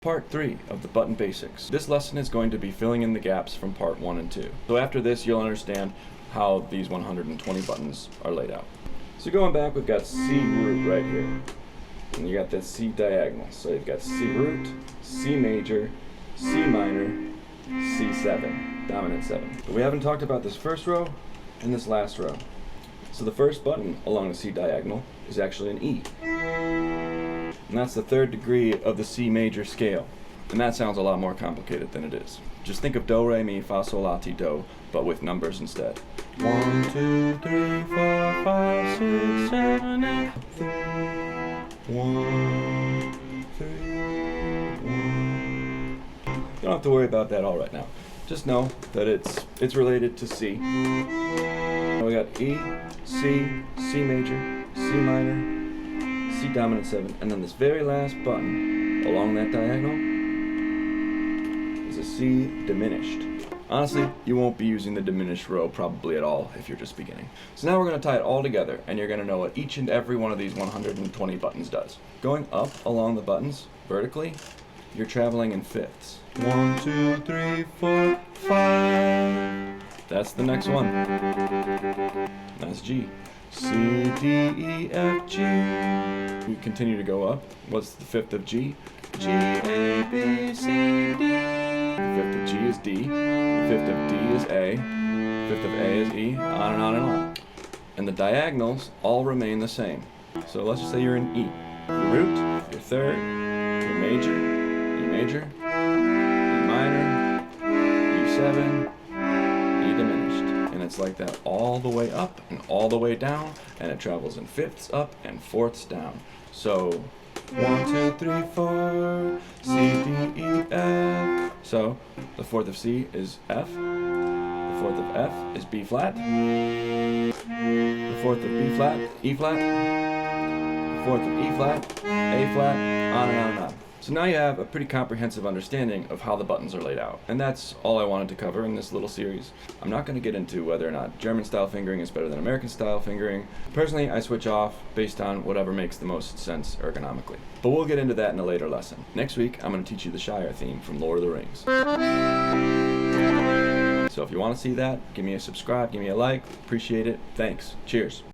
Part 3 of the button basics. This lesson is going to be filling in the gaps from part 1 and 2. So after this, you'll understand how these 120 buttons are laid out. So going back, we've got C root right here. And you got this C diagonal. So you've got C root, C major, C minor, C7, dominant 7. But we haven't talked about this first row and this last row. So the first button along the C diagonal is actually an E. And that's the third degree of the C major scale. And that sounds a lot more complicated than it is. Just think of do, re, mi, fa, sol, la, ti, do, but with numbers instead. 1, 2, 3, 4, 5, 6, 7, 8. 1, 3, 1. You don't have to worry about that all right now. Just know that it's related to C. We got E, C, C major, C minor, C dominant 7, and then this very last button along that diagonal is a C diminished. Honestly, you won't be using the diminished row probably at all if you're just beginning. So now we're going to tie it all together, and you're going to know what each and every one of these 120 buttons does. Going up along the buttons vertically, you're traveling in fifths. 1, 2, 3, 4, 5. That's the next one. That's G. C, D, E, F, G. We continue to go up. What's the fifth of G? G, A, B, C, D. The fifth of G is D. The fifth of D is A. The fifth of A is E. On and on and on. And the diagonals all remain the same. So let's just say you're in E. Your root, your third, your major, E major, E minor, E7, E diminished. And it's like that all the way up and all the way down, and it travels in fifths up and fourths down. So 1, 2, 3, 4, C, D, E, F. So the fourth of C is F. The fourth of F is B flat. The fourth of B flat, E flat. The fourth of E flat, A flat, on and on and on. So now you have a pretty comprehensive understanding of how the buttons are laid out. And that's all I wanted to cover in this little series. I'm not going to get into whether or not German style fingering is better than American style fingering. Personally, I switch off based on whatever makes the most sense ergonomically. But we'll get into that in a later lesson. Next week, I'm going to teach you the Shire theme from Lord of the Rings. So if you want to see that, give me a subscribe, give me a like. Appreciate it. Thanks. Cheers.